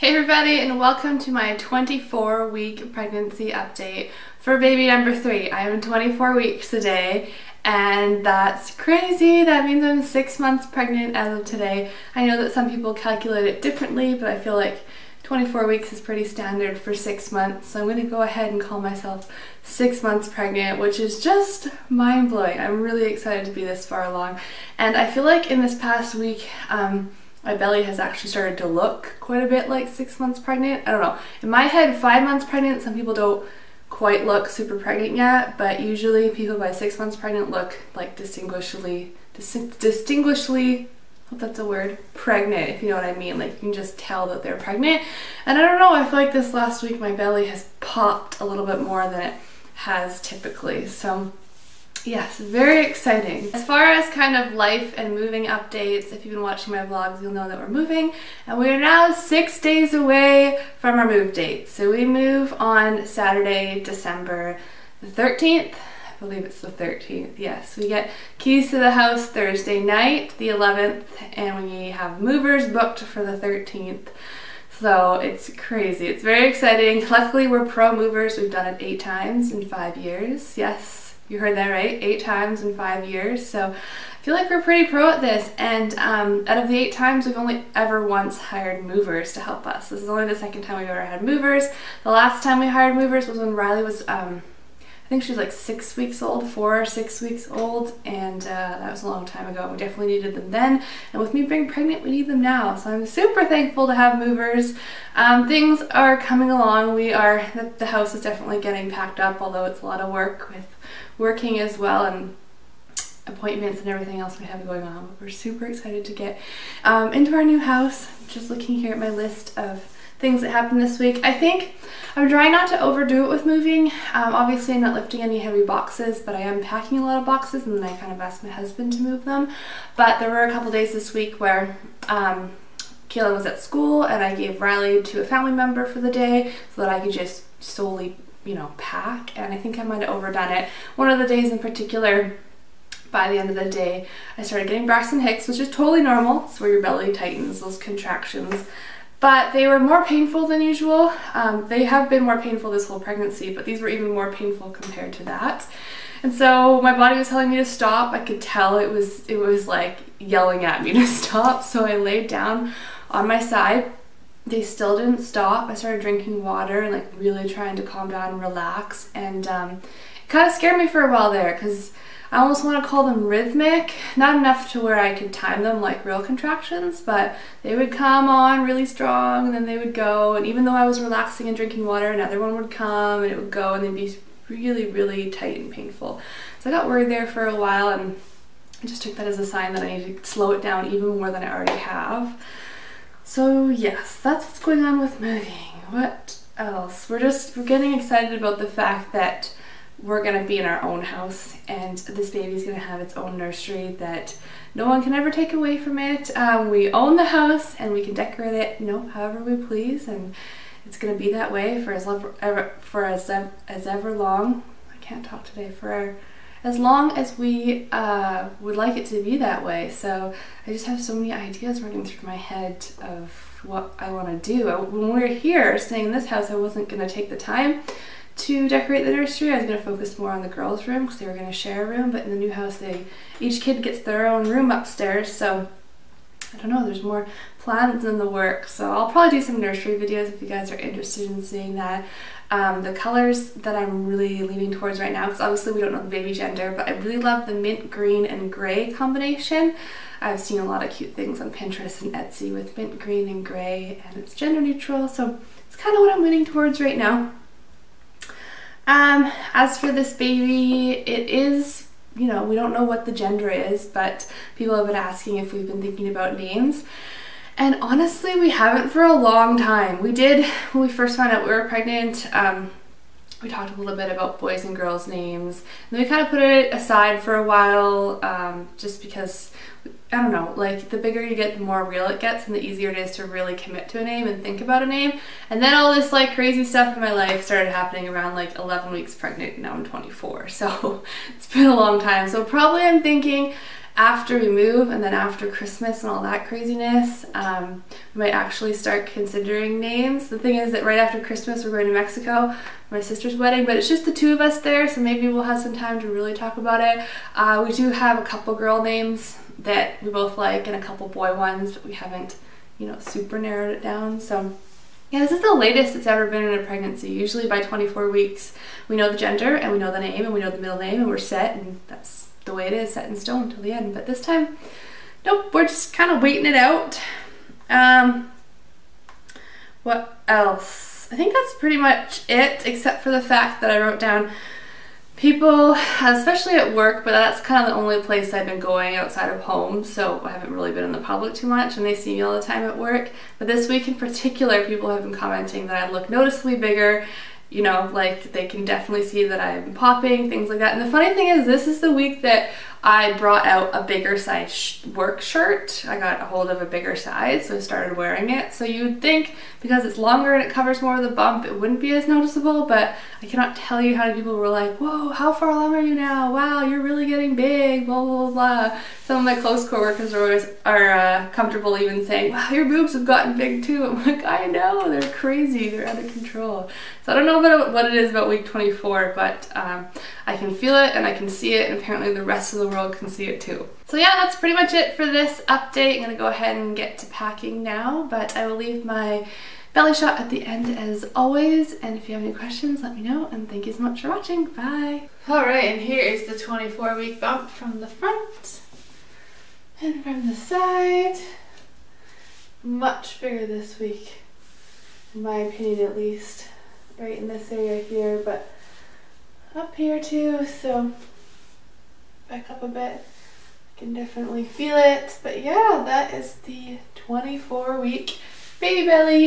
Hey everybody, and welcome to my 24-week pregnancy update for baby number 3. I am 24 weeks today, and that's crazy. That means I'm 6 months pregnant as of today. I know that some people calculate it differently, but I feel like 24 weeks is pretty standard for 6 months, so I'm going to go ahead and call myself 6 months pregnant, which is just mind-blowing. I'm really excited to be this far along, and I feel like in this past week, my belly has actually started to look quite a bit like 6 months pregnant. I don't know. In my head, 5 months pregnant, some people don't quite look super pregnant yet, but usually people by 6 months pregnant look like distinguishably, I hope that's a word, pregnant, if you know what I mean. Like, you can just tell that they're pregnant. And I don't know, I feel like this last week my belly has popped a little bit more than it has typically. So yes, very exciting. As far as kind of life and moving updates, if you've been watching my vlogs, you'll know that we're moving, and we are now 6 days away from our move date. So we move on Saturday, December the 13th. I believe it's the 13th, yes. We get keys to the house Thursday night, the 11th, and we have movers booked for the 13th. So it's crazy. It's very exciting. Luckily, we're pro movers. We've done it 8 times in 5 years. Yes. You heard that right, 8 times in 5 years. So I feel like we're pretty pro at this, and out of the 8 times, we've only ever once hired movers to help us. This is only the second time we've ever had movers. The last time we hired movers was when Riley was, I think she was like 6 weeks old, 4 or 6 weeks old, and that was a long time ago. We definitely needed them then, and with me being pregnant, we need them now. So I'm super thankful to have movers. Things are coming along. The house is definitely getting packed up, although it's a lot of work with working as well and appointments and everything else we have going on. But we're super excited to get into our new house. Just looking here at my list of things that happened this week. I think I'm trying not to overdo it with moving. Obviously I'm not lifting any heavy boxes, but I am packing a lot of boxes, and then I kind of asked my husband to move them. But there were a couple days this week where Kayla was at school, and I gave Riley to a family member for the day so that I could just solely, you know, pack, and I think I might have overdone it. One of the days in particular, by the end of the day, I started getting Braxton Hicks, which is totally normal. It's where your belly tightens, those contractions. But they were more painful than usual. They have been more painful this whole pregnancy, but these were even more painful compared to that. And so my body was telling me to stop. I could tell it was like yelling at me to stop. So I laid down on my side. They still didn't stop. I started drinking water and like really trying to calm down and relax, and it kind of scared me for a while there, because I almost want to call them rhythmic. Not enough to where I could time them like real contractions, but they would come on really strong and then they would go, and even though I was relaxing and drinking water, another one would come and it would go, and they'd be really, really tight and painful. So I got worried there for a while, and I just took that as a sign that I need to slow it down even more than I already have. So yes, that's what's going on with moving. What else? We're getting excited about the fact that we're gonna be in our own house, and this baby's gonna have its own nursery that no one can ever take away from it. We own the house, and we can decorate it, you know, however we please, and it's gonna be that way for as long as we would like it to be that way. So I just have so many ideas running through my head of what I want to do. When we were here staying in this house, I wasn't going to take the time to decorate the nursery. I was going to focus more on the girls' room because they were going to share a room, but in the new house each kid gets their own room upstairs. So I don't know, there's more plans in the works. So I'll probably do some nursery videos if you guys are interested in seeing that. The colors that I'm really leaning towards right now, because obviously we don't know the baby gender, but I really love the mint green and gray combination. I've seen a lot of cute things on Pinterest and Etsy with mint green and gray, and it's gender neutral, so it's kind of what I'm leaning towards right now. As for this baby, it is, you know, we don't know what the gender is, but people have been asking if we've been thinking about names. And honestly, we haven't for a long time. We did, when we first found out we were pregnant, we talked a little bit about boys and girls names. And then we kind of put it aside for a while, just because, I don't know, like the bigger you get, the more real it gets, and the easier it is to really commit to a name and think about a name. And then all this like crazy stuff in my life started happening around like 11 weeks pregnant, and now I'm 24. So it's been a long time. So probably I'm thinking after we move and then after Christmas and all that craziness, we might actually start considering names. The thing is that right after Christmas we're going to Mexico, my sister's wedding, but it's just the two of us there, so maybe we'll have some time to really talk about it. We do have a couple girl names that we both like and a couple boy ones, but we haven't, you know, super narrowed it down. So yeah, this is the latest it's ever been in a pregnancy. Usually by 24 weeks we know the gender and we know the name and we know the middle name and we're set, and that's the way it is, set in stone till the end. But this time, nope, we're just kind of waiting it out. What else? I think that's pretty much it, except for the fact that I wrote down people, especially at work, but that's kind of the only place I've been going outside of home, so I haven't really been in the public too much, and they see me all the time at work. But this week in particular, people have been commenting that I look noticeably bigger. You know, like they can definitely see that I'm popping, things like that. And the funny thing is, this is the week that I brought out a bigger size work shirt. I got a hold of a bigger size, so I started wearing it. So you would think because it's longer and it covers more of the bump, it wouldn't be as noticeable, but I cannot tell you how many people were like, whoa, how far along are you now? Wow, you're really getting big, blah, blah, blah. Some of my close coworkers are comfortable even saying, wow, your boobs have gotten big too. I'm like, I know, they're crazy, they're out of control. So I don't know about what it is about week 24, but I can feel it and I can see it, and apparently the rest of the world can see it too. So yeah, that's pretty much it for this update. I'm gonna go ahead and get to packing now, but I will leave my belly shot at the end as always, and if you have any questions, let me know, and thank you so much for watching. Bye! Alright, and here is the 24-week bump from the front and from the side. Much bigger this week, in my opinion at least. Right in this area here, but up here too, so back up a bit. I can definitely feel it, but yeah, that is the 24-week baby belly.